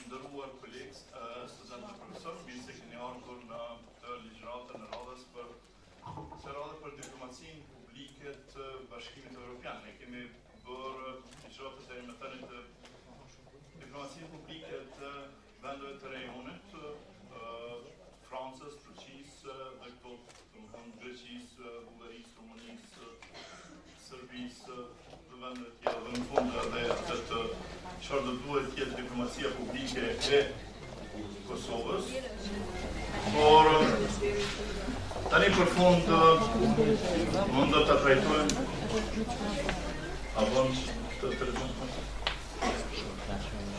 Ndëruar kolegë, studentë profesor, mirë se keni ardhur në këtë ligjëratë në radhës për diplomacinë publike të Bashkimit Evropian. Ne kemi bërë ligjëratë deri më tani të diplomacinë publike të vendeve të rajonit, Francës, Turqisë dhe këto, domethënë Greqisë, Bullgarisë, Rumanisë, Serbisë, dhe vendeve tjera, dhe në fund edhe atë çfarë do duhet të jetë diplomacia publike e Kosovës. Por tani për fund mund do ta trajtojmë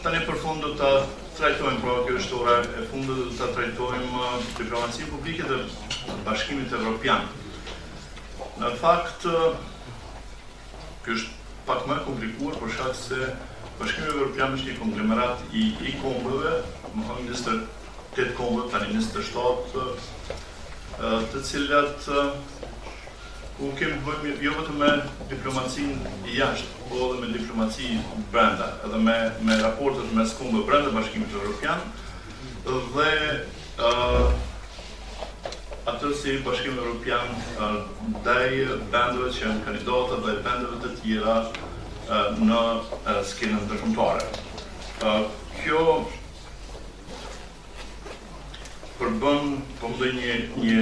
Tani për fund do ta trajtojmë, pra kjo është ora e fundit, do ta trajtojmë diplomacinë publike të Bashkimit Evropian. Në fakt, kjo është pak më komplikuar për shkak se Bashkimi Evropian është një konglomerat i kombëve, më thonë 28 kombë, tani 27, të cilat ku kemi bëjmë jo vetëm me diplomacinë jashtë, po edhe me diplomaci brenda, edhe me raportet mes kombëve brenda Bashkimit Evropian, dhe atë si Bashkimi Evropian ndaj vendeve që janë kandidata dhe vendeve të tjera në skenën ndërkombëtare. Kjo përbën një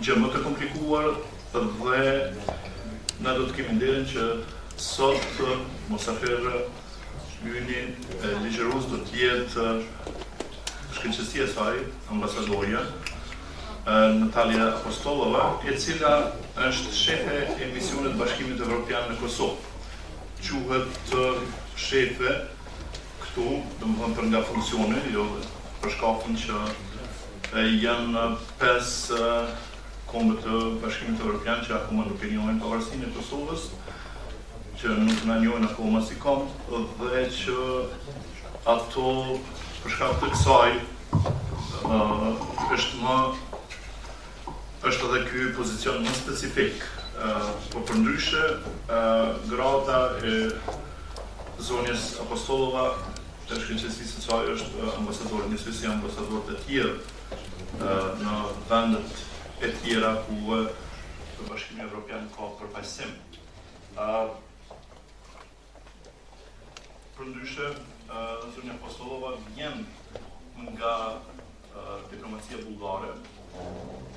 gjë më të komplikuar dhe na do të kemi nderin që sot mosafer yni ligjërues do të jetë shkëlqësia e saj, ambasadorja Nataliya Apostolova, e cila është shefe e misionit Bashkimit Evropian në Kosovë. Quhet shefe këtu, domethënë për nga funksioni, jo për shkakun që janë 5 kombë të Bashkimit Evropian që akoma nuk e njohin pavarësinë e Kosovës, që nuk na njohin akoma si kombë, dhe që ato për shkak të kësaj është edhe ky pozicion më specifik, po përndryshe grada e zonjës Apostolova të shkëlqësisë së saj është ambasador, njësoj si ambasadorët e tjerë në vendet e tjera ku Bashkimi Evropian ka përfaqësim. Përndryshe, zonja Apostolova vjen nga diplomacia bullgare,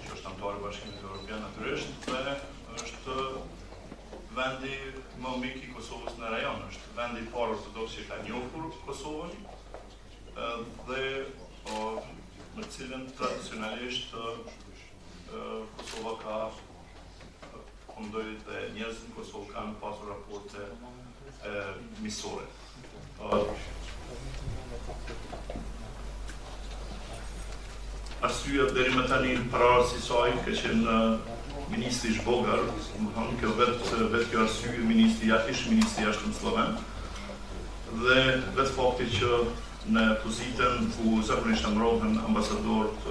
që është anëtare e Bashkimit Evropian natyrisht, dhe është vendi më mik i Kosovës në rajon, është vendi i parë ortodoks që ka njohur Kosovën dhe në cilën tradicionalisht Kosova ka kondojit dhe njerëzit në Kosovë kanë pasur raporte miqësore. Arsyeja deri më tani paraardhësi i saj ka qenë ministri Shbogar, domethënë kjo vetë kjo arsye ministri jashtëm sloven, dhe vetë fakti që në pozitën ku zakonisht mbrohen ambasadorët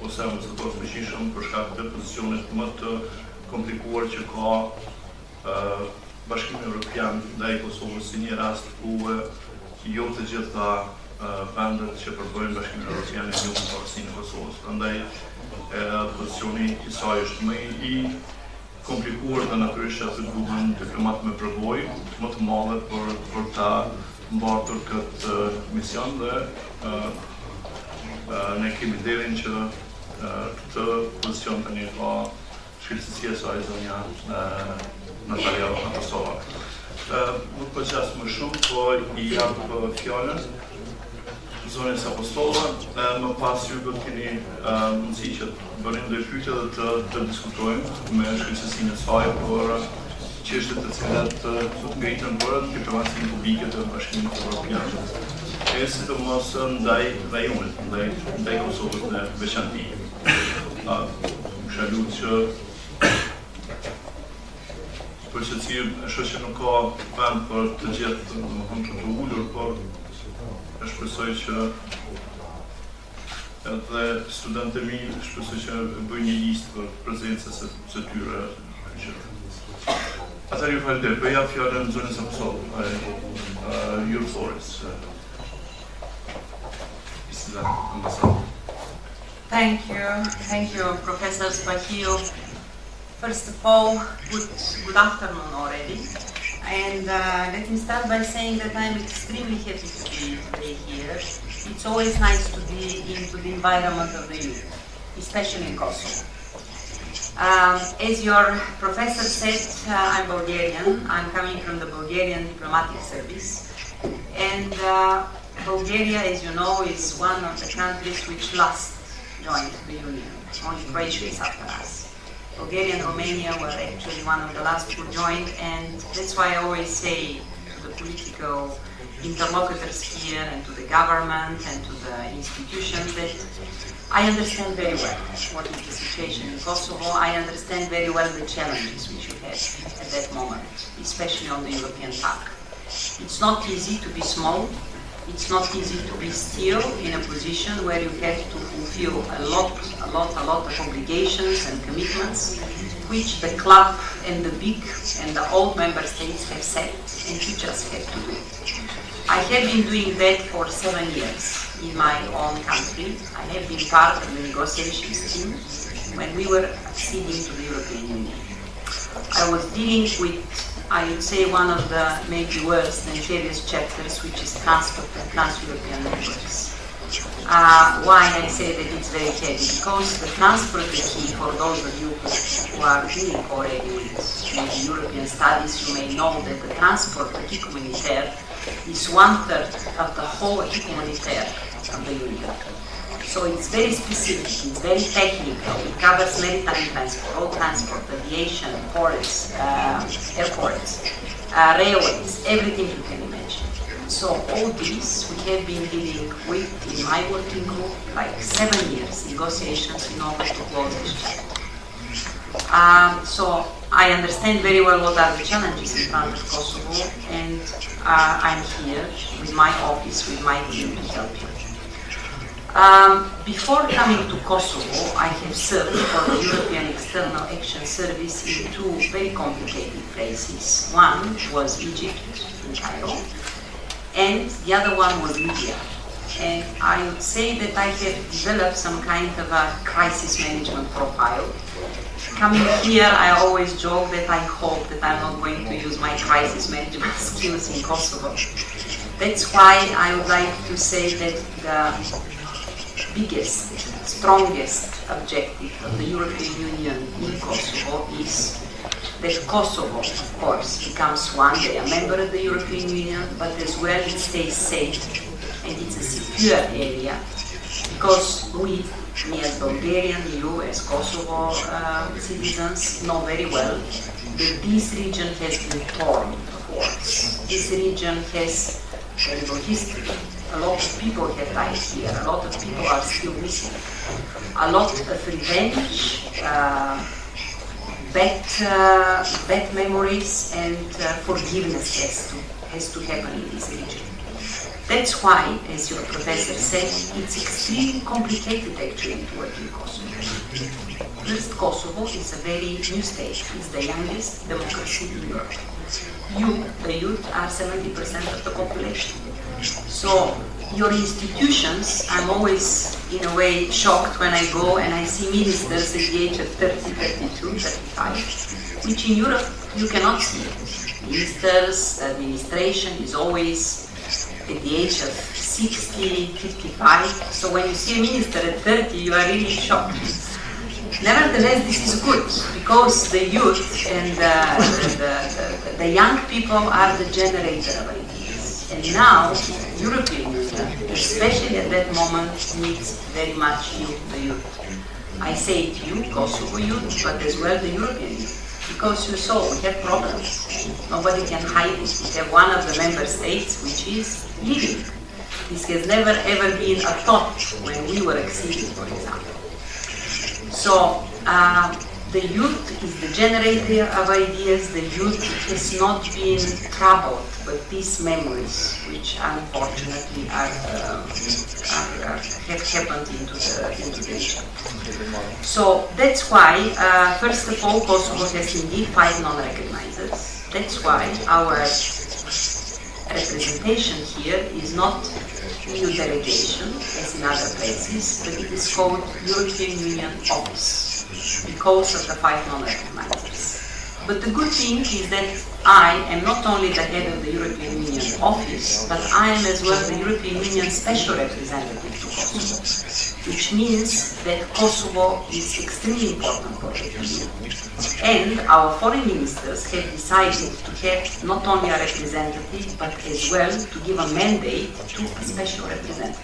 ose ambasadorët fuqishëm për shkak të pozicionit më të komplikuar që ka Bashkimi Evropian ndaj Kosovës, si një rast ku jo të gjitha vendet që përbëjnë Bashkimin Evropian e njohin pavarësinë e Kosovës. Prandaj pozicioni i saj është më i komplikuar dhe natyrisht aty duhen diplomat me përvojë më të madhe për ta mbartur këtë mision, dhe ne kemi nderin që këtë pozicion tani ka shkëlqësia e saj zonja Nataliya Apostolova. Nuk po qas më shumë, po i jap fjalën zonës Apostolova, më pas ju do të keni mundësi që të bëni ndonjë pyetje dhe të diskutojmë me shkencësinë e saj për çështjet të cilat do të ngritën për diplomacinë publike të Bashkimit Evropian. E sidomos ndaj rajonit, ndaj Kosovës në veçanti. Shalut që për që është që nuk ka vend për të gjithë për të ullur, por e shpresoj që edhe studentët e mi shpresoj që bëjnë një listë për prezencës së tyre. Atëherë ju falenderoj, po jap fjalën zonës Apostolova, your floor is Thank you, Professor Spahio. First of all, good afternoon already. And let me start by saying that I'm extremely happy to be today here. It's always nice to be into the environment of the youth, especially in Kosovo. As your professor said, I'm Bulgarian. I'm coming from the Bulgarian Diplomatic Service. And Bulgaria, as you know, is one of the countries which last joined the Union. Only Croatia is after us. Bulgaria and Romania were actually one of the last who joined, and that's why I always say to the political interlocutors here and to the government and to the institutions that I understand very well what is the situation in Kosovo. I understand very well the challenges which you have at that moment, especially on the European path. It's not easy to be small. It's not easy to be still in a position where you have to fulfill a lot of obligations and commitments which the club and the big and the old member states have set, and you just have to do it. I have been doing that for 7 years in my own country. I have been part of the negotiations team when we were acceding to the European Union. I was dealing with, I would say, one of the maybe worst and heaviest chapters, which is transport and trans-European networks. Why I say that it's very heavy? Because the transport is key. For those of you who are dealing already with maybe European studies, you may know that the transport acquis communautaire is 1/3 of the whole acquis communautaire of the Union. So it's very specific, it's very technical. It covers maritime transport, road transport, aviation, ports, airports, railways, everything you can imagine. So all this we have been dealing with in my working group, like 7 years negotiations in order to close this chapter. So I understand very well what are the challenges in front of Kosovo, and I'm here with my office, with my team to help you. Before coming to Kosovo, I have served for the European External Action Service in 2 very complicated places. One was Egypt, in Cairo, and the other one was Libya. And I would say that I have developed some kind of a crisis management profile. Coming here, I always joke that I hope that I'm not going to use my crisis management skills in Kosovo. That's why I would like to say that the biggest, strongest objective of the European Union in Kosovo is that Kosovo, of course, becomes one day a member of the European Union, but as well it stays safe and it's a secure area, because me as Bulgarian, you as Kosovo citizens know very well that this region has been torn of wars. This region has terrible history. A lot of people have died here. A lot of people are still missing. A lot of revenge, bad memories, and forgiveness has to happen in this region. That's why, as your professor said, it's extremely complicated actually to work in Kosovo. First, Kosovo is a very new state. It's the youngest democracy in Europe. You, the youth, are 70% of the population. So your institutions, I'm always in a way shocked when I go and I see ministers at the age of 30, 32, 35, which in Europe you cannot see. Ministers, administration is always at the age of 60, 55. So when you see a minister at 30, you are really shocked. Nevertheless, this is good, because the youth and the young people are the generator of ideas. And now, European Union especially at that moment, needs very much you, the youth. I say it you, Kosovo youth, but as well the European youth. Because you saw, we have problems. Nobody can hide it. We have one of the member states which is leading. This has never ever been a thought when we were acceding, for example. So the youth is the generator of ideas. The youth has not been troubled with these memories, which unfortunately have happened into the region. So that's why, first of all, Kosovo has indeed 5 non-recognizers. That's why our representation here is not EU delegation, as in other places, but it is called European Union Office, because of the 5 non-recognizers. But the good thing is that I am not only the head of the European Union Office, but I am as well the European Union Special Representative to Kosovo, which means that Kosovo is extremely important for the EU. And our foreign ministers have decided to have not only a representative, but as well to give a mandate to a special representative.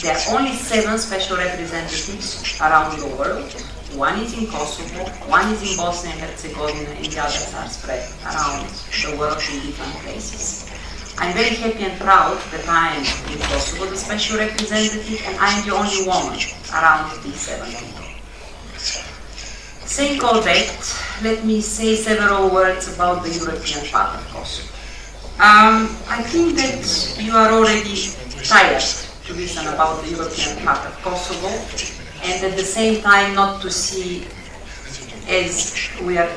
There are only 7 special representatives around the world. 1 is in Kosovo, 1 is in Bosnia and Herzegovina, and the others are spread around the world in different places. I'm very happy and proud that I am in Kosovo, the special representative, and I am the only woman around these 7 people. Saying all that, let me say several words about the European part of Kosovo. I think that you are already tired to listen about the European part of Kosovo, and at the same time not to see, as we are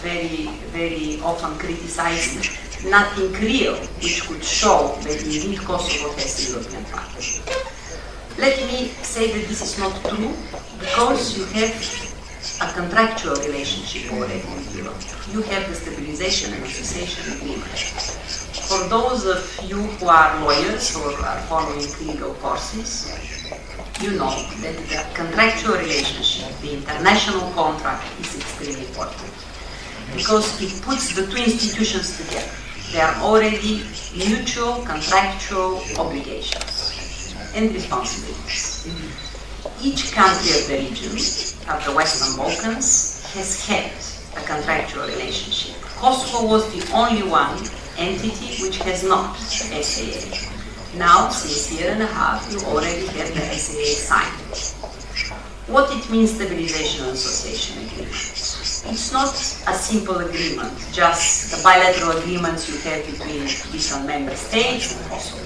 very, very often criticized, nothing real which could show that indeed Kosovo has a European part. Let me say that this is not true, because you have a contractual relationship already with Europe. You have the stabilization and association agreement. For those of you who are lawyers or are following legal courses, you know that the contractual relationship, the international contract, is extremely important, because it puts the 2 institutions together. They are already mutual contractual obligations and responsibilities. Each country of the region, of the Western Balkans, has had a contractual relationship. Kosovo was the only one entity which has not SAA. Now, since a year and a half, you already have the SAA signed. What it means, stabilization and association agreement? It's not a simple agreement, just the bilateral agreements you have between different member states and Kosovo.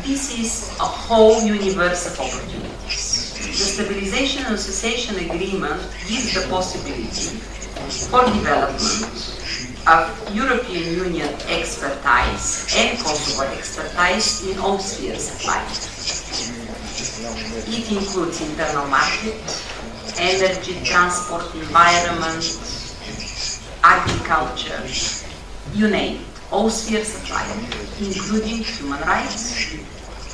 This is a whole universe of opportunities. The stabilization and association agreement gives the possibility for development of European Union expertise and Kosovo expertise in all spheres of life. It includes internal market, energy, transport, environment, agriculture, you name it, all spheres of life, including human rights,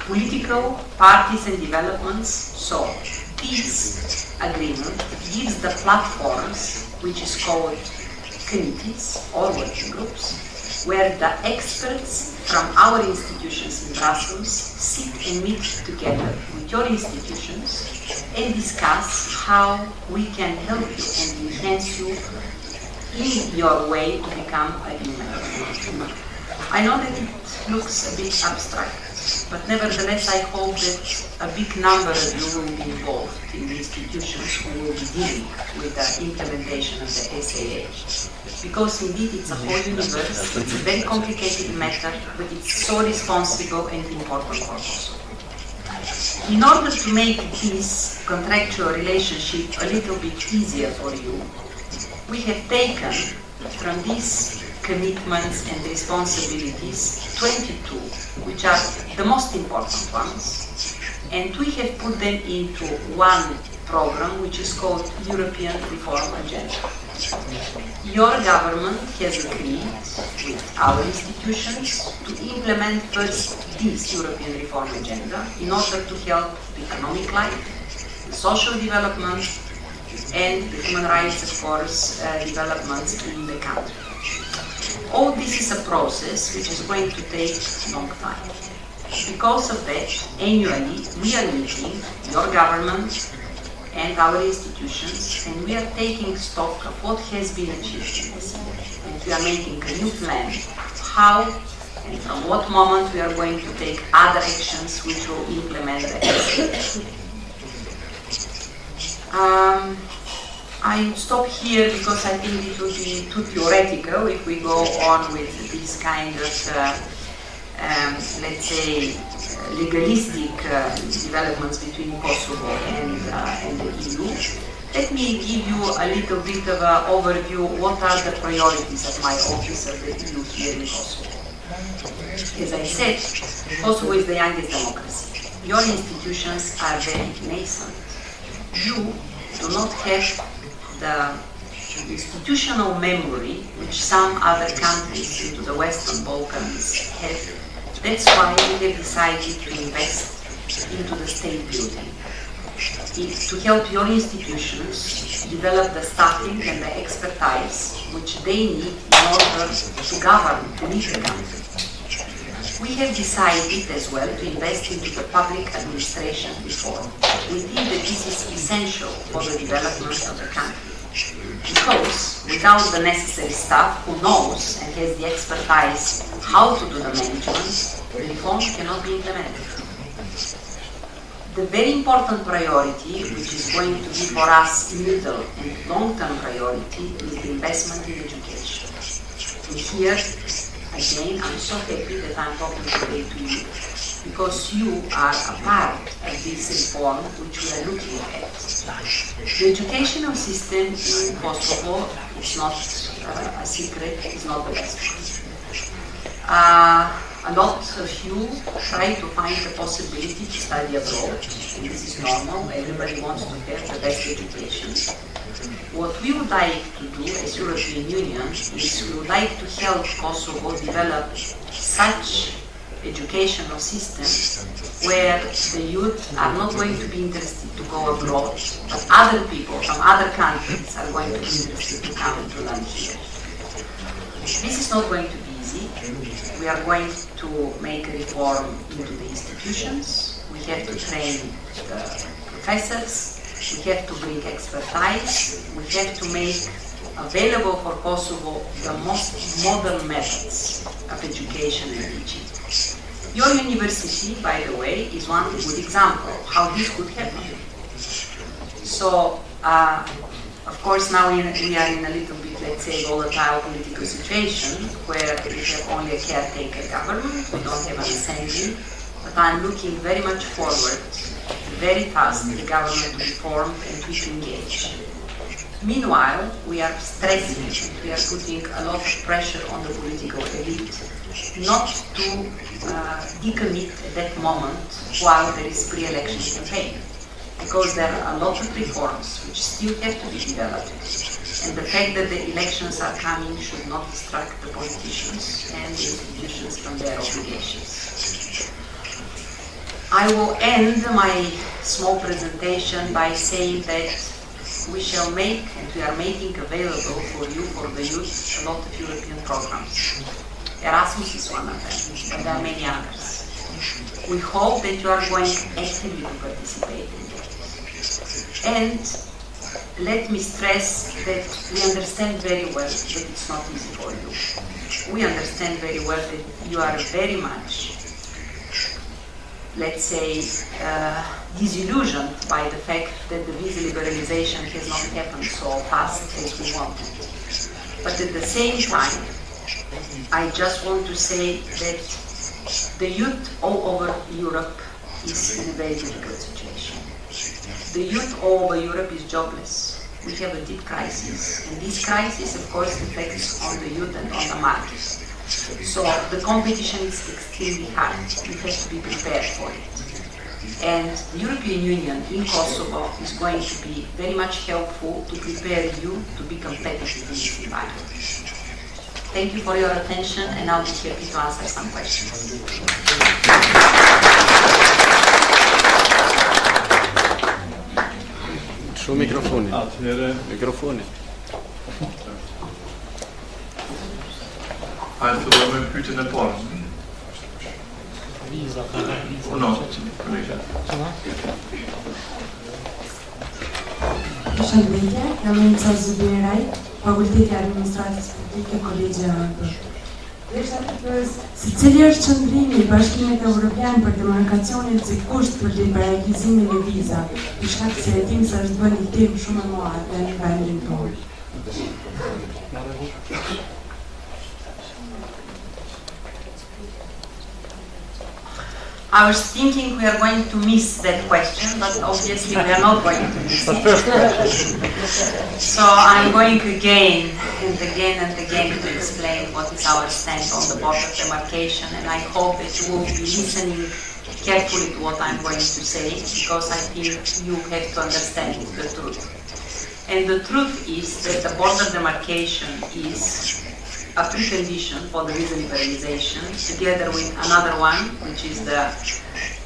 political parties and developments. So this agreement gives the platforms, which is called committees or working groups, where the experts from our institutions in Brussels sit and meet together with your institutions and discuss how we can help you and enhance you in your way to become a human. I know that it looks a bit abstract, but nevertheless I hope that a big number of you will be involved in the institutions who will be dealing with the implementation of the SAA. Because indeed it's a whole universe, it's a very complicated matter, but it's so responsible and important for Kosovo. In order to make this contractual relationship a little bit easier for you, we have taken from these commitments and responsibilities 22, which are the most important ones, and we have put them into one program which is called European Reform Agenda. Your government has agreed with our institutions to implement first this European Reform Agenda in order to help the economic life, the social development, and the human rights, of course, developments in the country. All this is a process which is going to take a long time. Because of that, annually we are meeting your government and our institutions, and we are taking stock of what has been achieved in this year. And we are making a new plan how and from what moment we are going to take other actions which will implement that. I stop here because I think it will be too theoretical if we go on with this kind of, let's say, legalistic developments between Kosovo and the EU. Let me give you a little bit of an overview. What are the priorities of my office of the EU here in Kosovo? As I said, Kosovo is the youngest democracy. Your institutions are very nascent. You do not have the institutional memory which some other countries into the Western Balkans have. That's why we have decided to invest into the state building, to help your institutions develop the staffing and the expertise which they need in order to govern, to lead the country. We have decided as well to invest into the public administration reform. We think that this is essential for the development of the country. Because without the necessary staff who knows and has the expertise how to do the management, the reform cannot be implemented. The very important priority, which is going to be for us middle and long-term priority, is the investment in education. And here, again, I'm so happy that I'm talking today to you, because you are a part of this reform which we are looking at. The educational system in Kosovo is not a secret, is not the best one. A lot of you try to find the possibility to study abroad, and this is normal. Everybody wants to have the best education. What we would like to do as European Union is we would like to help Kosovo develop such educational system where the youth are not going to be interested to go abroad, but other people from other countries are going to be interested to come and to learn here. This is not going to be easy. We are going to make a reform into the institutions. We have to train the professors. We have to bring expertise. We have to make available for Kosovo the most modern methods of education and teaching. Your university, by the way, is one good example of how this could happen. So, of course, now we are in a little bit, let's say, volatile political situation where we have only a caretaker government, we don't have an assembly, but I'm looking very much forward, very fast, the government to be formed and to engage. Meanwhile, we are stressing, we are putting a lot of pressure on the political elite not to decommit at that moment while there is pre-election campaign, because there are a lot of reforms which still have to be developed, and the fact that the elections are coming should not distract the politicians and the institutions from their obligations. I will end my small presentation by saying that we shall make, and we are making available for you, for the youth, a lot of European programs. Erasmus is one of them, but there are many others. We hope that you are going actively to participate in it. And let me stress that we understand very well that it's not easy for you. We understand very well that you are very much, let's say, disillusioned by the fact that the visa liberalization has not happened so fast as we wanted. But at the same time, I just want to say that the youth all over Europe is in a very difficult situation. The youth all over Europe is jobless. We have a deep crisis, and this crisis, of course, affects on the youth and on the market. So the competition is extremely hard. We have to be prepared for it. And the European Union in Kosovo is going to be very much helpful to prepare you to be competitive in this environment. Thank you for your attention, and I'll be happy to answer some questions. Shumë mikrofoni. Mikrofoni. A fillojmë me pyetjen e parë. Përshëndetje, jam Enica Zubiraj, Fakulteti Administratës Publike, Kolegji AAB. Desha të pyes se cili është qëndrimi i Bashkimit Evropian për demarkacionin si kusht për liberalizimin e vizave, për shkak se e dim se është bërë një temë shumë e madhe në vendin tonë. I was thinking we are going to miss that question, but obviously we are not going to miss it. So I'm going again and again and again to explain what is our stand on the border demarcation, and I hope that you will be listening carefully to what I'm going to say, because I think you have to understand the truth. And the truth is that the border demarcation is a precondition for the visa liberalization, together with another one, which is the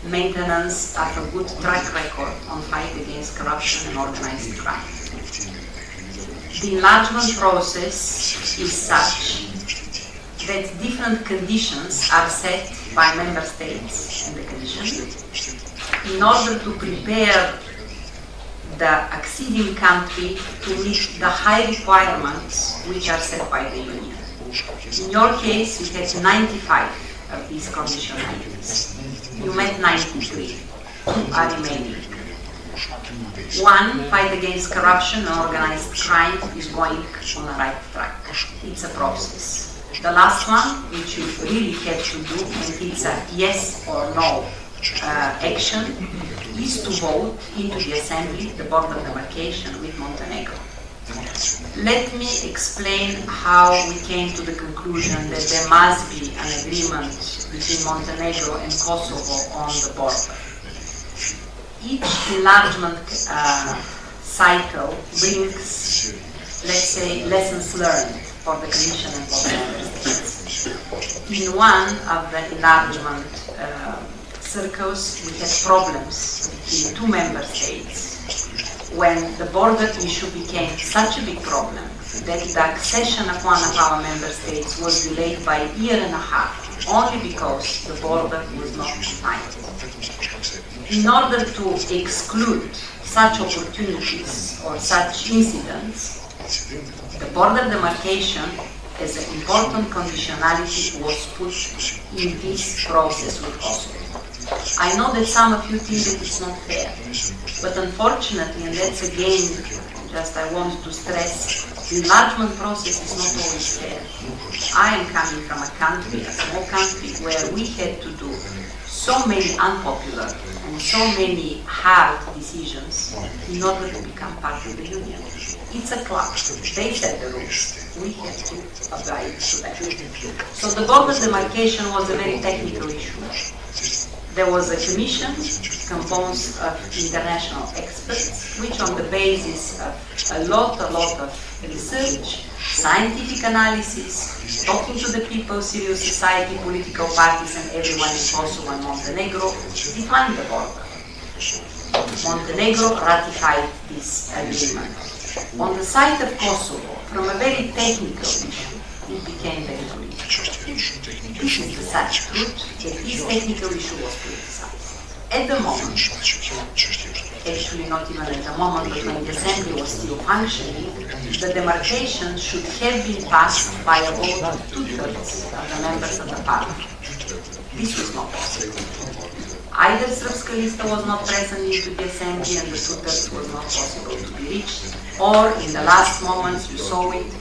maintenance of a good track record on fight against corruption and organized crime. The enlargement process is such that different conditions are set by member states in the Commission in order to prepare the acceding country to meet the high requirements which are set by the Union. In your case, you had 95 of these conditionalities. You met 93. Two are remaining. One, fight against corruption and organized crime, is going on the right track. It's a process. The last one, which you really have to do, and it's a yes or no action, is to vote into the Assembly the border demarcation with Montenegro. Let me explain how we came to the conclusion that there must be an agreement between Montenegro and Kosovo on the border. Each enlargement cycle brings, let's say, lessons learned for the Commission and for the member states. In one of the enlargement circles, we had problems between two member states when the border issue became such a big problem that the accession of one of our member states was delayed by a year and a half, only because the border was not defined. In order to exclude such opportunities or such incidents, the border demarcation as an important conditionality was put in this process with Kosovo. I know that some of you think that it's not fair, but unfortunately, and that's again, just I want to stress, the enlargement process is not always fair. I am coming from a country, a small country, where we had to do so many unpopular and so many hard decisions in order to become part of the Union. It's a club. They set the rules. We have to abide to them. So the border demarcation was a very technical issue. There was a commission composed of international experts, which on the basis of a lot of research, scientific analysis, talking to the people, civil society, political parties, and everyone in Kosovo and Montenegro, defined the border. Montenegro ratified this agreement. On the side of Kosovo, from a very technical issue, it became very political. This is the sad truth, that this technical issue was politicized. At the moment, actually not even at the moment, but when the Assembly was still functioning, the demarcation should have been passed by a vote of 2/3 of the members of the parliament. This was not possible. Either Srpska lista was not present into the Assembly and the 2/3 was not possible to be reached, or in the last moments you saw it,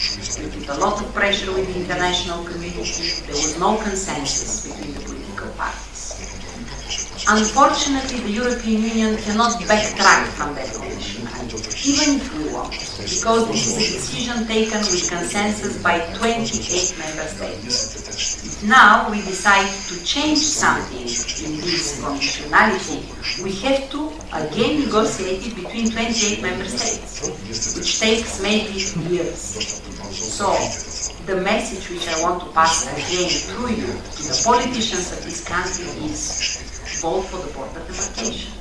with a lot of pressure with the international community, there was no consensus between the political parties. Unfortunately, the European Union cannot backtrack from that condition, even if we want, because this is a decision taken with consensus by 28 member states. If now we decide to change something in this conditionality, we have to again negotiate it between 28 member states, which takes maybe years. So, the message which I want to pass again through you to the politicians of this country is vote for the border demarcation.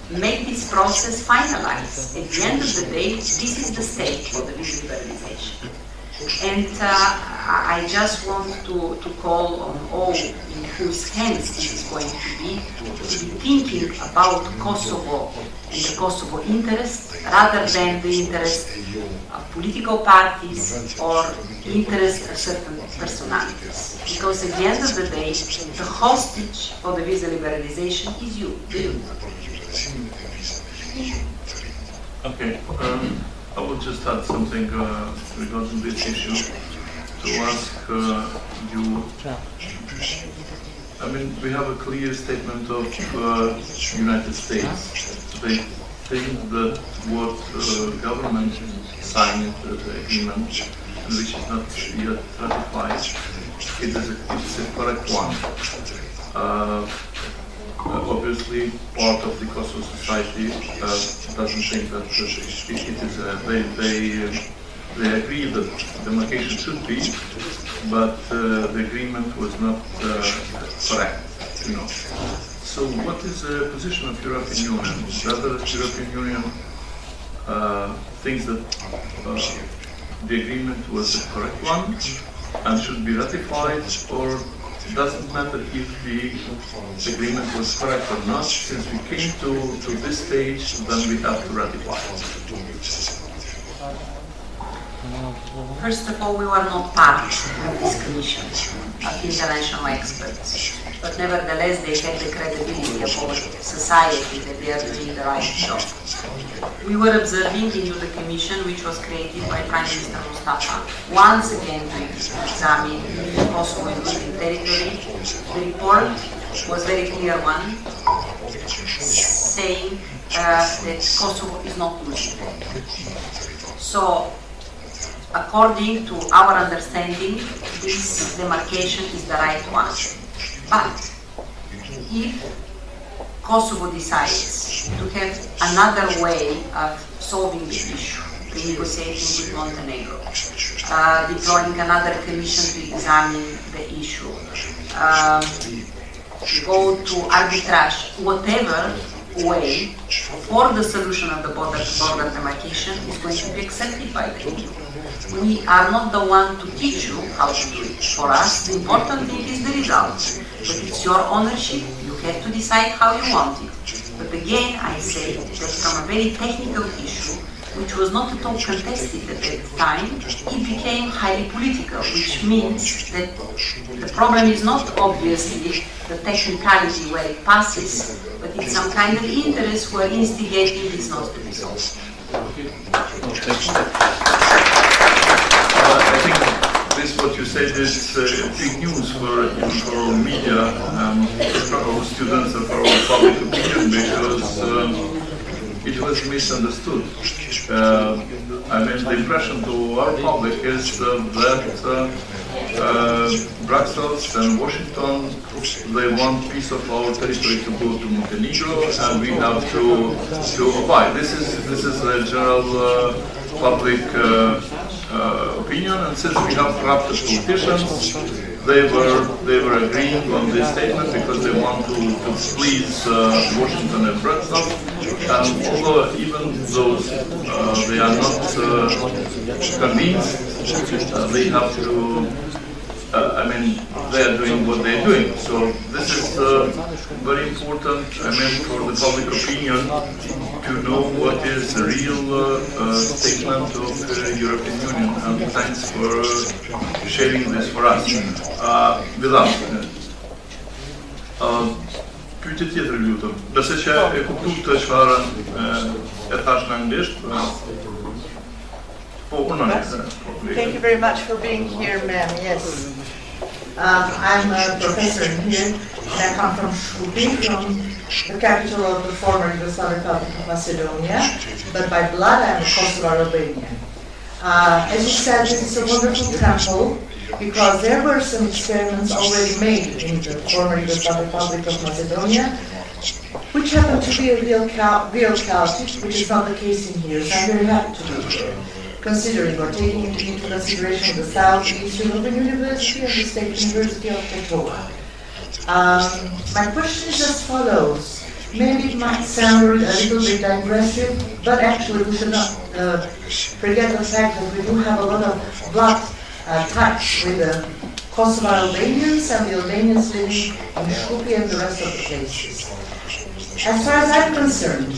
Make this process finalized. At the end of the day, this is the stage for the visa liberalization. And I just want to call on all in whose hands this is going to be thinking about Kosovo and the Kosovo interest rather than the interest of political parties or interest of certain personalities. Because at the end of the day, the hostage for the visa liberalization is you, the youth. Okay, I will just add something regarding this issue to ask you. I mean, we have a clear statement of United States. They think that what government signed the agreement, which is not yet ratified, it's a correct one. Obviously, part of the Kosovo society doesn't think that it is. They agree that demarcation should be, but the agreement was not correct. You know. So, what is the position of European Union? Whether the European Union thinks that the agreement was the correct one and should be ratified, or doesn't matter if the agreement was correct or not, since we came to this stage, then we have to ratify. First of all, we were not part of this commission of international experts, but nevertheless they had the credibility of our society that they are doing the right job. We were observing into the commission, which was created by Prime Minister Mustafa, once again to examine Kosovo and Muslim territory. The report was very clear one, saying that Kosovo is not Muslim. So, according to our understanding, this demarcation is the right one. But if Kosovo decides to have another way of solving the issue, renegotiating with Montenegro, deploying another commission to examine the issue, go to arbitrage, whatever way for the solution of the border demarcation is going to be accepted by the EU. We are not the one to teach you how to do it. For us, the important thing is the result. But it's your ownership, you have to decide how you want it. But again, I say that from a very technical issue, which was not at all contested at that time, it became highly political, which means that the problem is not obviously the technicality where it passes, but it's some kind of interest where instigating is not the result. I think this, what you said, is big news for our media, for our students, and for our public opinion, because it was misunderstood. I mean, the impression to our public is that Brussels and Washington, they want piece of our territory to go to Montenegro, and we have to abide. This is a general public opinion, and since we have corrupted politicians, they were agreeing on this statement because they want to please Washington and Brussels. And although even those they are not convinced, they have to. I mean, they are doing what they are doing. So this is very important. I mean, for the public opinion to know what is the real statement of the European Union. And thanks for sharing this for us with us. Pyetje tjetër lutem. Besoj që e kuptoj këtë çfarë e thash në anglisht. Thank you very much for being here, ma'am. Yes. I'm a professor here, and I come from Shefja, from the capital of the former Yugoslav Republic of Macedonia, but by blood I'm a Kosovo Albanian. As you said, this is a wonderful temple, because there were some experiments already made in the former Yugoslav Republic of Macedonia, which happened to be a real Celtic, which is not the case in here, so I'm very happy to be here, considering or taking into consideration the Southeastern Open University and the State University of Kosovë. My question is as follows. Maybe it might sound a little bit aggressive, but actually we should not forget the fact that we do have a lot of blood touch with the Kosovo Albanians and the Albanians living in Skopje and the rest of the places. As far as I'm concerned,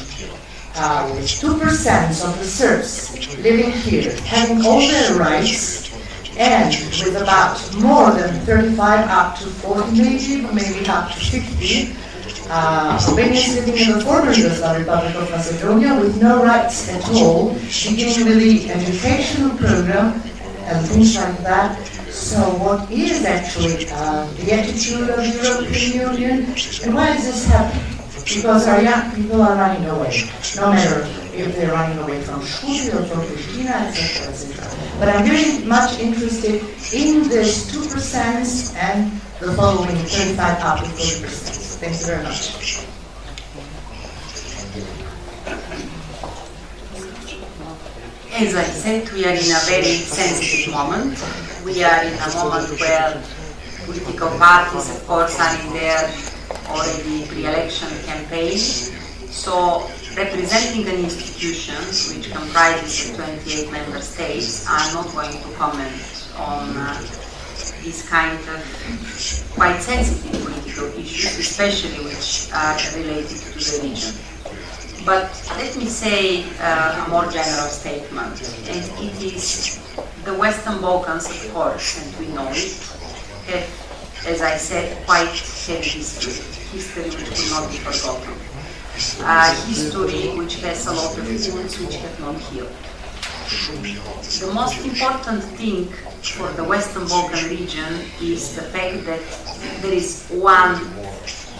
with 2% of the Serbs living here, having all their rights, and with about more than 35 up to 40 maybe up to 50, Albanians living in the former Yugoslav Republic of Macedonia with no rights at all, beginning with the educational program and things like that. So what is actually the attitude of the European Union, and why does this happen? Because our young people are running away, no matter if they're running away from Skopje or from Pristina, etc., etc. But I'm very much interested in this 2% and the following 35 up to 40%. Thank you very much. As I said, we are in a very sensitive moment. We are in a moment where political parties, of course, are in their already pre-election campaign. So representing an institution which comprises 28 member states, I'm not going to comment on these kind of quite sensitive political issues, especially which are related to the region. But let me say a more general statement, and it is the Western Balkans, of course, and we know it, have, as I said, quite heavy history which will not be forgotten. History which has a lot of wounds which have not healed. The most important thing for the Western Balkan region is the fact that there is one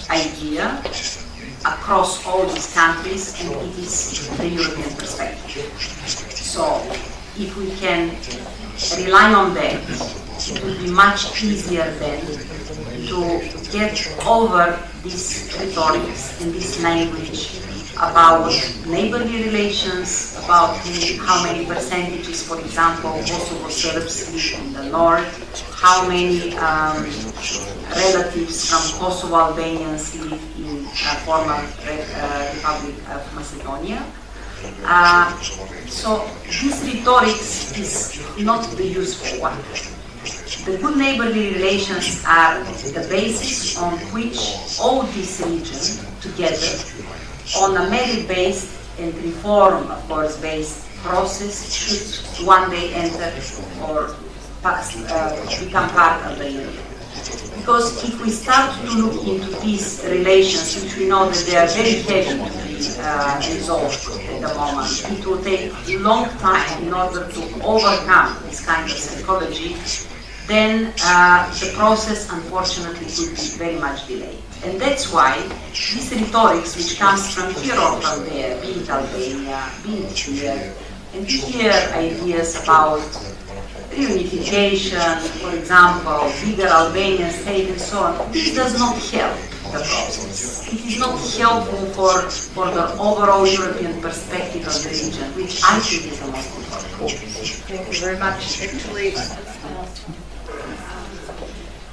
idea across all these countries, and it is the European perspective. So, if we can rely on that, it will be much easier then to get over this rhetoric and this language about neighborly relations, about how many percentages, for example, Kosovo Serbs live in the north, how many relatives from Kosovo Albanians live in former Republic of Macedonia. So this rhetoric is not the useful one. The good neighborly relations are the basis on which all this region together, on a merit-based and reform, of course, based process, should one day enter or become part of the Union. Because if we start to look into these relations, which we know that they are very heavy to be resolved at the moment, it will take a long time in order to overcome this kind of psychology, then the process, unfortunately, will be very much delayed. And that's why this rhetoric, which comes from here or from there, be it Albania, be it here, and we hear ideas about reunification, for example, bigger Albanian state and so on, this does not help the process. It is not helpful for the overall European perspective of the region, which I think is the most important. Thank you very much. Actually,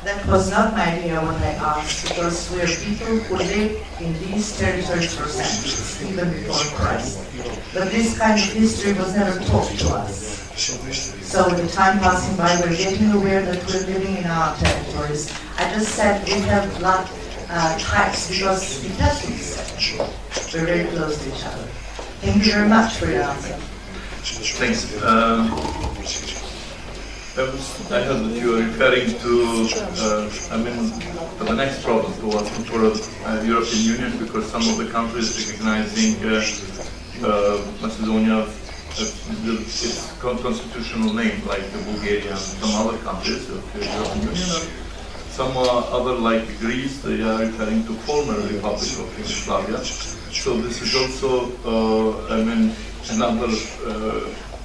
that was not my idea when I asked, because we are people who live in these territories for centuries, even before Christ. But this kind of history was never taught to us. So with the time passing by, we're getting aware that we're living in our territories. I just said we have blood types because it has to be said. We're very close to each other. Thank you very much for your answer. Thanks. I heard that you are referring to, the next problem for the European Union, because some of the countries recognizing Macedonia its constitutional name, like Bulgaria and some other countries of the European Union. Some other, like Greece, they are referring to former Republic of Yugoslavia. So this is also, another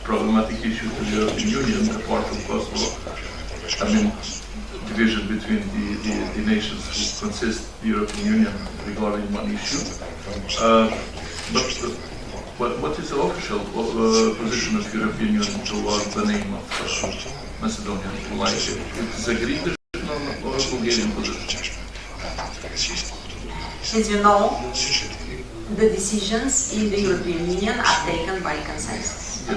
problematic issue to the European Union, apart from Kosovo. Division between the nations who consist the European Union regarding one issue. But what is the official position of the European Union towards the name of Macedonia? Like, it is a Greek position or a Bulgarian position? As you know, the decisions in the European Union are taken by consensus.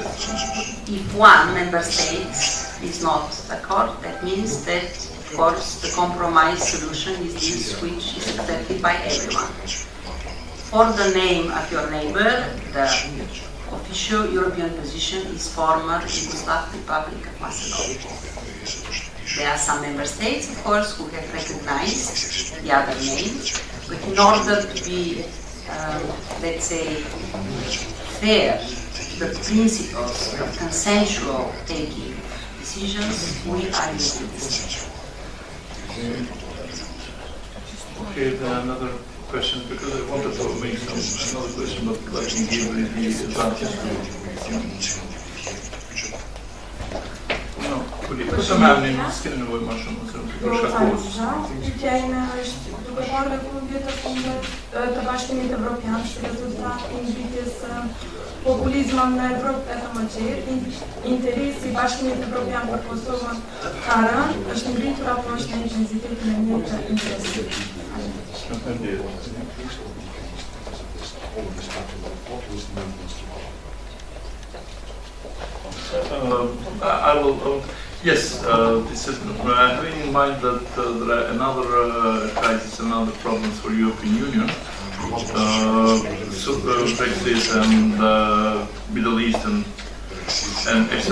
If one member state is not accord, that means that, of course, the compromise solution is this which is accepted by everyone. For the name of your neighbor, the official European position is former Yugoslav Republic of Macedonia. There are some member states, of course, who have recognized the other name, but in order to be, let's say, fair to the principles of consensual taking decisions, we are using this. Okay, then another question, because I wanted to make another question, but let me give the advantage to Po të marrin s'keni nevojë më shumë, për shkak Pyetja është duke parë dhe fundjet e fundit të Bashkimit Evropian, rezultati i ngritjes së populizmit në Evropë e të mëqetë, interesi i Bashkimit Evropian për Kosovën ka rënë, është ngritur apo është në intensitetin e mirë të interesit. I will. Yes, this is having in mind that there are another crisis, another problems for European Union, Brexit and Middle East and etc.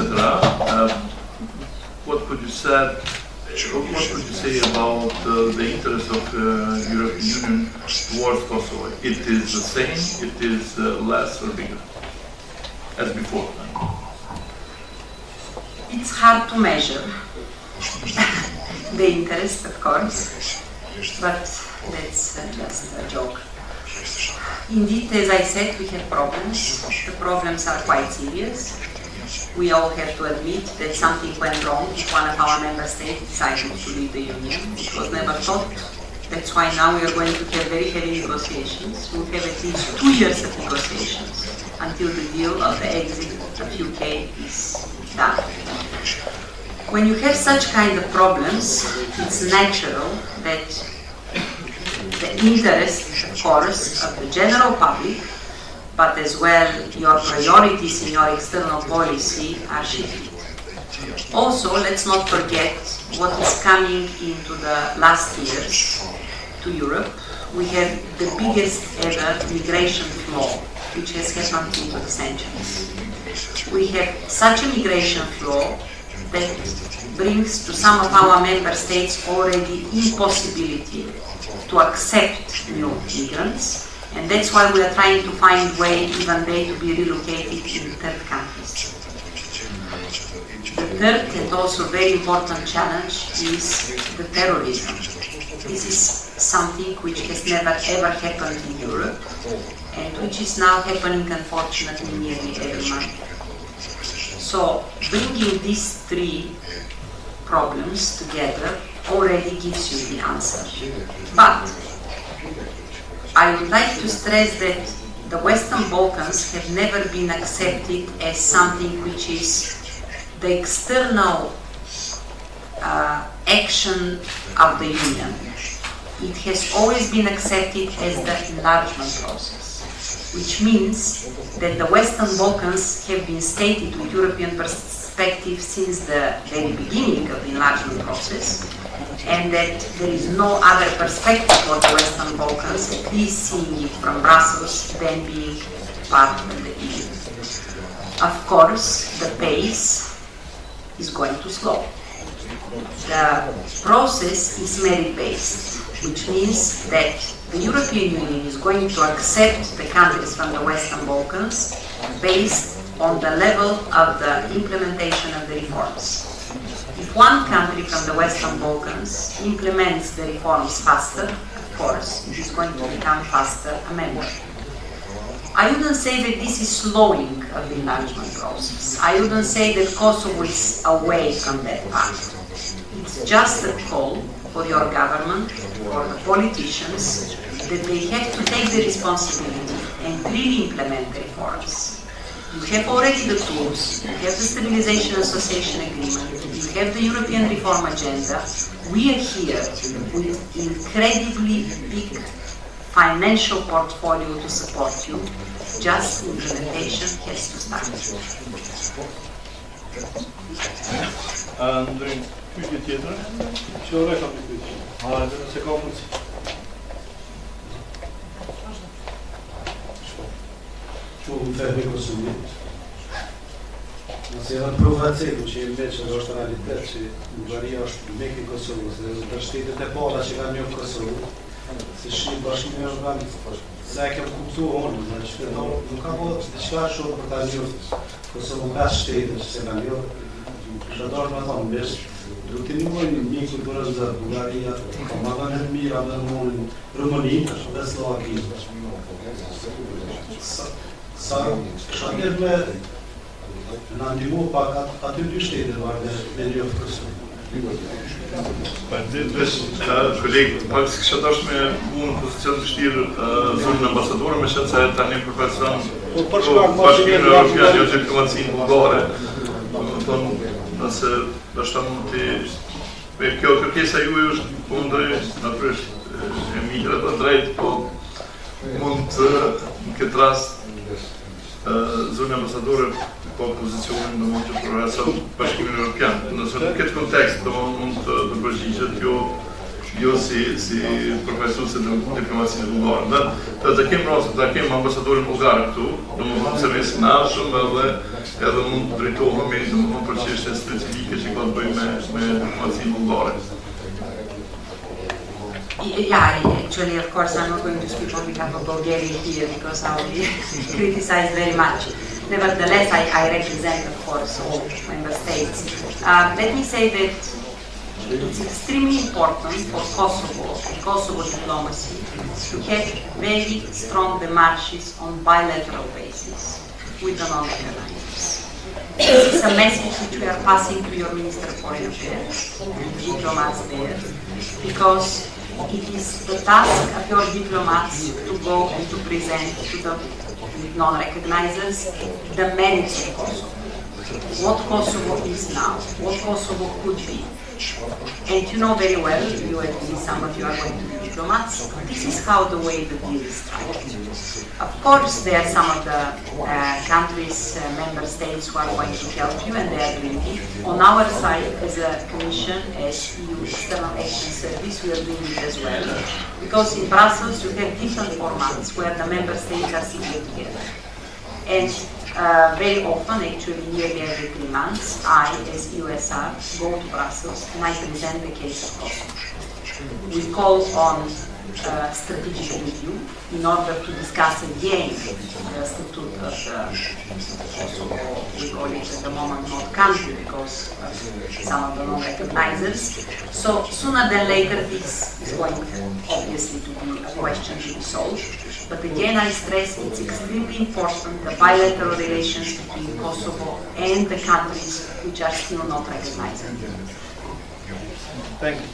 What could you say? What would you say about the interest of European Union towards Kosovo? It is the same. It is less or bigger as before. It's hard to measure the interest, of course, but that's just a joke. Indeed, as I said, we have problems. The problems are quite serious. We all have to admit that something went wrong if one of our member states decided to leave the Union. It was never thought. That's why now we are going to have very heavy negotiations. We'll have at least 2 years of negotiations until the deal of the exit of UK is done. When you have such kind of problems, it's natural that the interest, of course, of the general public, but as well your priorities in your external policy are shifted. Also, let's not forget what is coming into the last years to Europe. We have the biggest ever migration flow, which has happened into the centuries. We have such a migration flow that brings to some of our member states already impossibility to accept new migrants, and that's why we are trying to find way even they to be relocated in third countries. The third and also very important challenge is the terrorism. This is something which has never ever happened in Europe and which is now happening unfortunately nearly every month. So bringing these three problems together already gives you the answer. But I would like to stress that the Western Balkans have never been accepted as something which is the external action of the Union. It has always been accepted as the enlargement process, which means that the Western Balkans have been stated with European perspective since the very beginning of the enlargement process, and that there is no other perspective for the Western Balkans, at least seeing it from Brussels, than being part of the EU. Of course, the pace is going to slow. The process is merit-based, which means that the European Union is going to accept the countries from the Western Balkans based on the level of the implementation of the reforms. If one country from the Western Balkans implements the reforms faster, of course, it is going to become faster a member. I wouldn't say that this is slowing of the enlargement process. I wouldn't say that Kosovo is away from that path. It's just a call for your government, for the politicians, that they have to take the responsibility and really implement the reforms. You have already the tools, you have the Stabilization Association Agreement, you have the European Reform Agenda. We are here with incredibly big financial portfolio to support you. Just implementation has to start. Ndërën pyetje tjetër? Që ore ka pyetje? Edhe nëse ka mundësi. Shumë fermi Kosovit. Nëse janë provoceku që jemi që është realitet që Bulgaria është mek i Kosovës dhe të shtetet e para që kanë njohur Kosovën, si shi Bashkimi Evropian, sa e kem kuptuar unë, që nuk ka diçka shumë për ta njohur Kosovën nga shtetet që se kanë njohur. Shëndosh me thonë, besh, duke të njohur një kulturë në Bulgaria, ka më dhënë mira me Rumëninë dhe Slovakinë. Sa shëndet me në ndihmu pak aty dy shtetet me një Kosovë. Kolegë, pak si kësha dash me unë pozicion të shtirë zonën ambasadore, me shetë se tani përfaqëson Bashkimin Evropian, jo Diplomacinë bulgare. Nëse është mund të... Kjo kërkesa juaj është kundër, natyrisht, e mirë dhe drejt, po mund të, në këtë rast, zonë ambasadore po pozicionin do mund të përrasat Bashkimin Evropian. Nëse në këtë kontekst do mund të përgjigjet jo si profesuese në diplomacinë bulgare. Dhe kemë ambasadorin bulgare këtu, do mund të servisë nashëm edhe mund të drejtohemi do mund për çështje specifike që ka të bëjë me diplomacinë bulgare. Yeah, actually, of course, I'm not going to speak on behalf of Bulgaria here because I'll be criticized very much. Nevertheless, I represent, of course, all member states. Let me say that it's extremely important for Kosovo and Kosovo diplomacy to have very strong demarches on bilateral basis with the non-organizers. This is a message which we are passing to your Minister of Foreign Affairs and diplomats there, because it is the task of your diplomats to go and to present to the non-recognizers the merits of Kosovo, what Kosovo is now, what Kosovo could be. And you know very well, you at least some of you are going to be diplomats, this is how the way the deal is structured. Of course, there are some of the countries, member states who are going to help you, and they are doing it. On our side, as a Commission, as EU External Action Service, we are doing it as well. Because in Brussels, you have different formats where the member states are sitting together. And very often, actually nearly every 3 months, I, as USR, go to Brussels and I present the case of Kosovo. We call on strategic review in order to discuss again the statute of Kosovo. We call it at the moment not country because of some of the non-recognizers. So sooner than later this is going obviously to be a question to be solved. But again I stress it's extremely important the bilateral relations between Kosovo and the countries which are still not recognized. Thank you.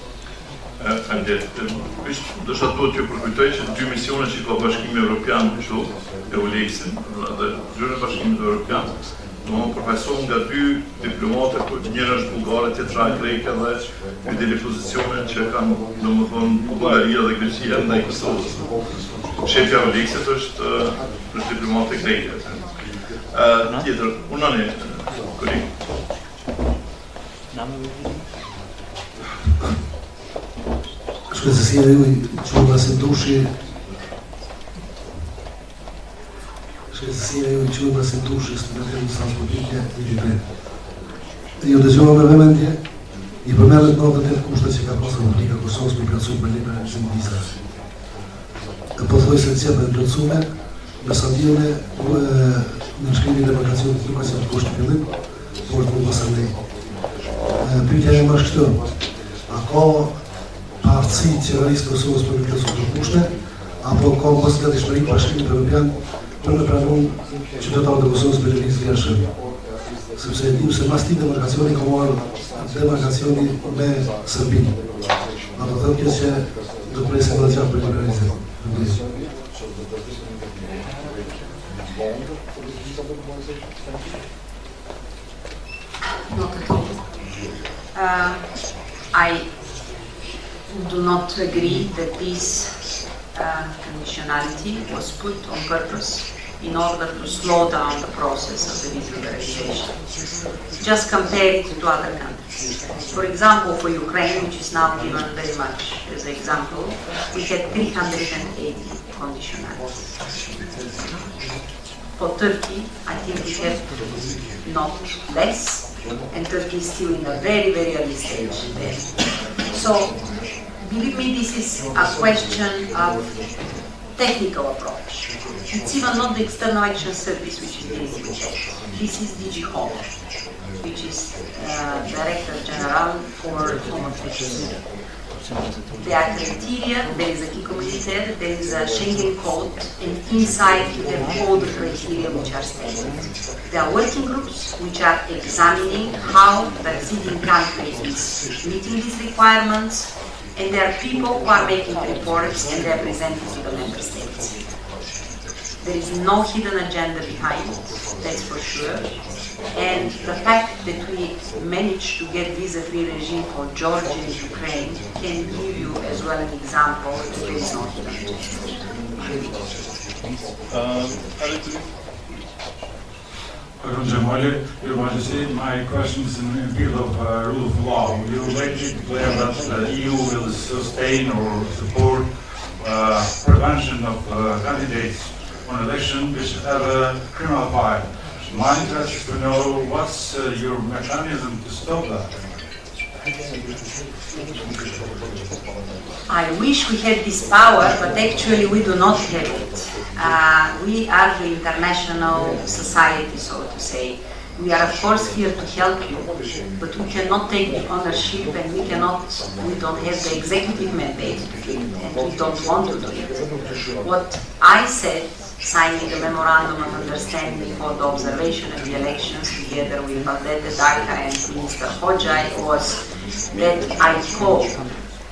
Dësha duhet që përkujtoj që 2 misione që ka Bashkimi Evropian këtu, AAB-sën dhe Zyrën e Bashkimit Evropian, domethënë përfaqësohen nga 2 diplomatë, njëra është bulgare, tjetra greke dhe dy deri pozicione që kanë domethënë Bulgaria dhe Greqia ndaj Kosovës. Shefja e AAB-sët është diplomate greke. Tjetër, unani, kolegë. Shkëtësia ju i qumë se dushi studentët në publike i Gjypet. Ju dëgjova me vëmendje i përmendet 98 kushte që ka pasur Republika e Kosovës për plotësu për liberalizim të vizave. Pothuajse të qenë plotësuar, ndërsa diune në shkrimin e demarkacionit nuk ka qenë kusht fillim, por të mos andej. Pyetja e është këtë. A ka partësi qeverisë Kosovës për plotësuar të kushte, apo ka posibilitet të shpërit Bashkimit Evropian për me pranuar qytetarët e Kosovës për lëvizje të jashtëm. Sepse e dim se pas këtij demarkacioni ka marrë demarkacioni me Serbinë. A do të thotë që do të presim edhe çfarë për liberalizim. Not at all. I do not agree that this conditionality was put on purpose in order to slow down the process of the visa liberalization. Just compare it to other countries. For example, for Ukraine, which is now given very much as an example, we had 380 conditionalities. For Turkey, I think we have not less, and Turkey is still in a very, very early stage there. So, believe me, this is a question of technical approach. It's even not the External Action Service which is dealing with that. This is DG Home, which is Director General for Home Affairs. There are criteria, there is a key communicator, there is a Schengen code, and inside you have all the criteria which are stated. There are working groups which are examining how the receiving country is meeting these requirements, and there are people who are making reports and they are presenting to the member states. There is no hidden agenda behind it, that's for sure. And the fact that we managed to get visa-free regime for Georgia and Ukraine can give you as well an example that there is no hidden agenda. Your Majesty, my question is in the field of rule of law. You lately declared that the EU will sustain or support prevention of candidates on election which have a criminal file. My interest is to know what's your mechanism to stop that. I wish we had this power, but actually we do not have it. We are the international society, so to say. We are of course here to help you, but we cannot take the ownership and we don't have the executive mandate to do it, and we don't want to do it. What I said, signing the Memorandum of Understanding for the observation of the elections together with Valdete Daka and Minister Hoxha, was that I call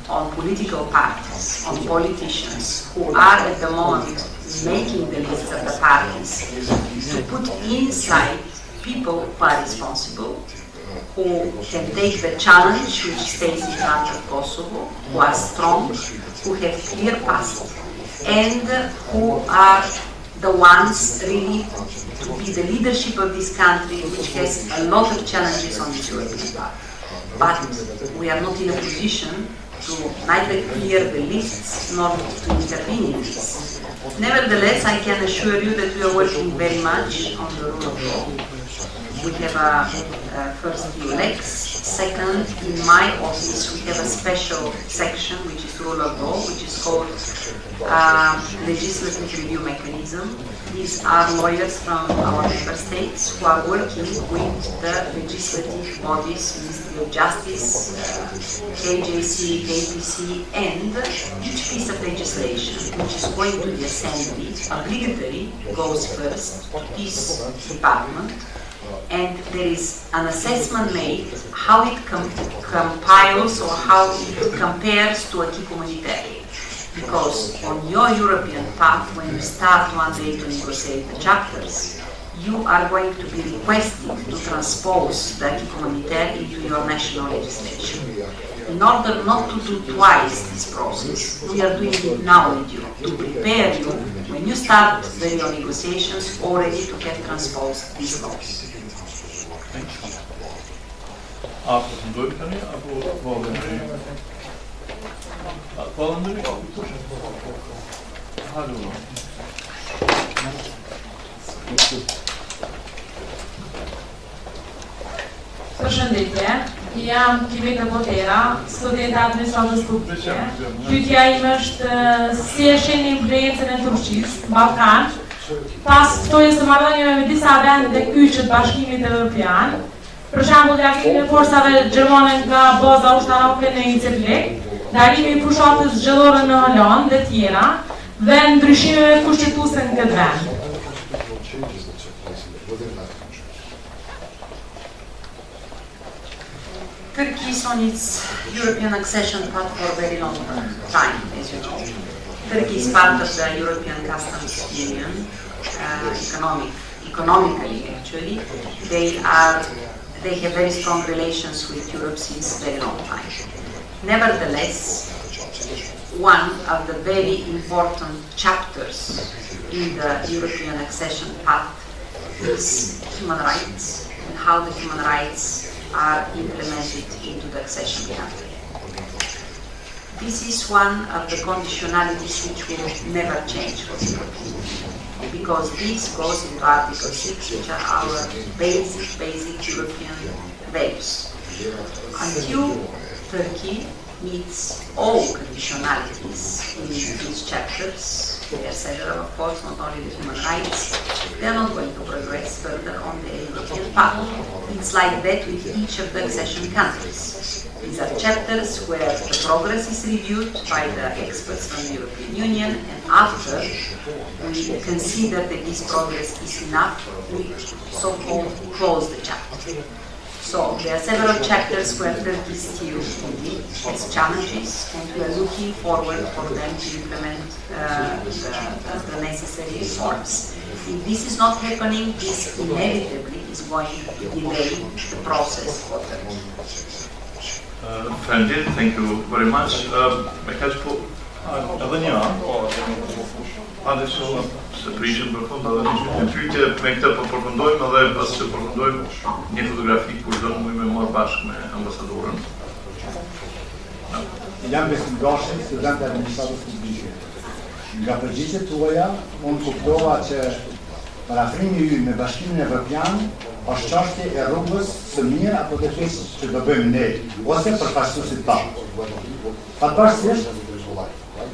on political parties, on politicians who are at the moment making the list of the parties, to put inside people who are responsible, who can take the challenge which stays in front of Kosovo, who are strong, who have clear past, and who are the ones really to be the leadership of this country, which has a lot of challenges on its European path. But we are not in a position to neither clear the lists nor to intervene in this. Nevertheless, I can assure you that we are working very much on the rule of law. We have a first few legs. Second, in my office, we have a special section which is rule of law, which is called legislative review mechanism. These are lawyers from our member states who are working with the legislative bodies, Ministry of Justice, KJC, KPC, and each piece of legislation which is going to the Assembly, obligatory, goes first to this department, and there is an assessment made how it compiles or how it compares to a key communitaire. Because on your European path, when you start one day to negotiate the chapters, you are going to be requested to transpose the acquis communautaire into your national legislation. In order not to do twice this process, we are doing it now with you, to prepare you when you start the real negotiations already to have transposed these laws. Përshëndetje, jam Kimita Botera, student administratës publike. Pyetja ime është si e shihni influencën e Turqisë në Ballkan, pas ftojës së marrëdhënieve me disa vende të kyçe të Bashkimit Evropian, për shembull reagimi i forcave gjermane nga baza ushtarake në Incirlik, ndalimi i fushatës zgjedhore në Holandë dhe tjera, dhe ndryshimeve kushtetuese në këtë vend. Turkey is on its European accession path for a very long time, as you know. Turkey is part of the European Customs Union, economically actually. They have very strong relations with Europe since a very long time. Nevertheless, one of the very important chapters in the European accession path is human rights and how the human rights are implemented into the accession country. This is one of the conditionalities which will never change for the European Union, because this goes into Article 6, which are our basic European values. Until Turkey meets all conditionalities in these chapters, there are several, of course, not only the human rights, they are not going to progress further on the European path. It's like that with each of the accession countries. These are chapters where the progress is reviewed by the experts from the European Union, and after we consider that this progress is enough, we so-called close the chapter. So there are several chapters where Turkey still has challenges, and we are looking forward for them to implement the necessary reforms. If this is not happening, this inevitably is going to delay the process for Turkey. Thank you very much. Edhe një adesso se prishin për fund edhe një pyetje me këtë po përfundojmë edhe pas që përfundojmë një fotografi kur do të me marr bashkë me ambasadorën. Jam Besim Gashi, student e administratës publike. Nga përgjigjet tuaja, unë kuptova që parafrimi ynë me Bashkimin Evropian është çështje e rrugës së mirë apo të keq që do bëjmë ne, ose përfaqësuesit tanë. Pavarësisht,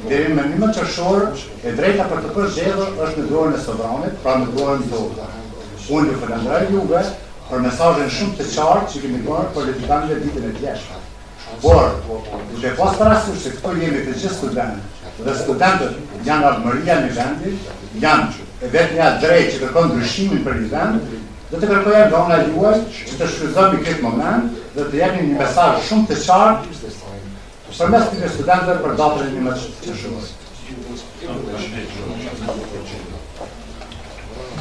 deri në mendimin qershor, e drejta për të përzgjedhur është në dorën e sovranit, pra në dorën tonë. Unë ju falenderoj juve për mesazhin shumë të qartë që keni bërë politikanëve ditën e djeshme. Por, duke pas parasysh se këto jemi të gjithë studentë, dhe studentët janë ardhmëria në vendit, janë e vetmja drejt që kërkon ndryshimin për një vend, dhe të kërkoja nga ana juaj që të shfrytëzoni këtë moment dhe të jepni një mesazh shumë të qartë përmes këtyre studentëve për datën e 11 qershor.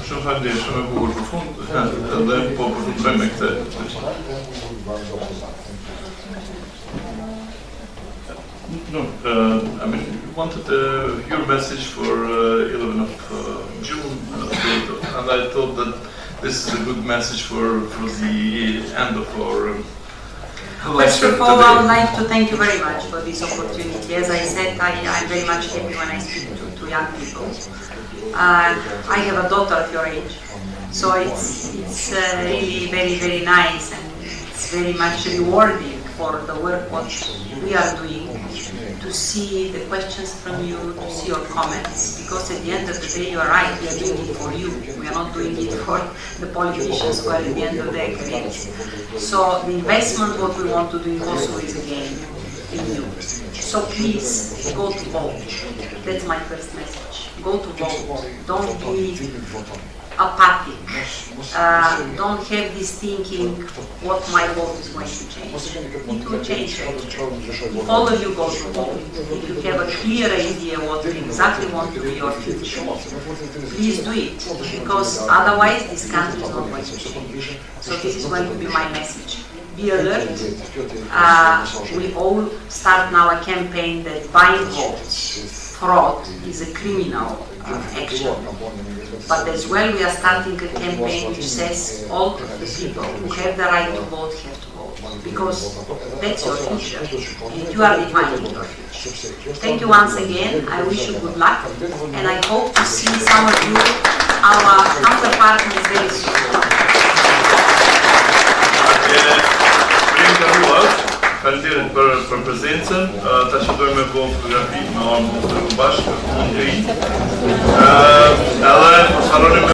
Shumë faleminderit, shumë e bukur për fund, edhe po përfundojmë me këtë. No, I mean, we wanted your message for 11 of June, and I thought that this is a good message for the end of our First of all, I would like to thank you very much for this opportunity. As I said, I'm very much happy when I speak to young people. I have a daughter of your age, so it's really very nice, and it's very much rewarding for the work what we are doing, to see the questions from you, to see your comments, because at the end of the day you are right, we are doing it for you, we are not doing it for the politicians who are at the end of their careers. So the investment what we want to do in Kosovo is again in you. So please go to vote. That's my first message. Go to vote. Don't be apathic. Don't have this thinking what my vote is going to change. It will change. If all of you go to vote, if you have a clear idea what you exactly want to be your future, please do it, because otherwise this country is not going to change. So this is going to be my message. Be alert. We all start now a campaign that buying votes, fraud, is a criminal action. But as well, we are starting a campaign which says all of the people who have the right to vote have to vote, because that's your future, and you are defining your future. Thank you once again. I wish you good luck, and I hope to see some of you, our counterpartners, very soon. Faleminderit për prezencën, ta që dojmë me bëjmë fotografi me orë më të bashkë, edhe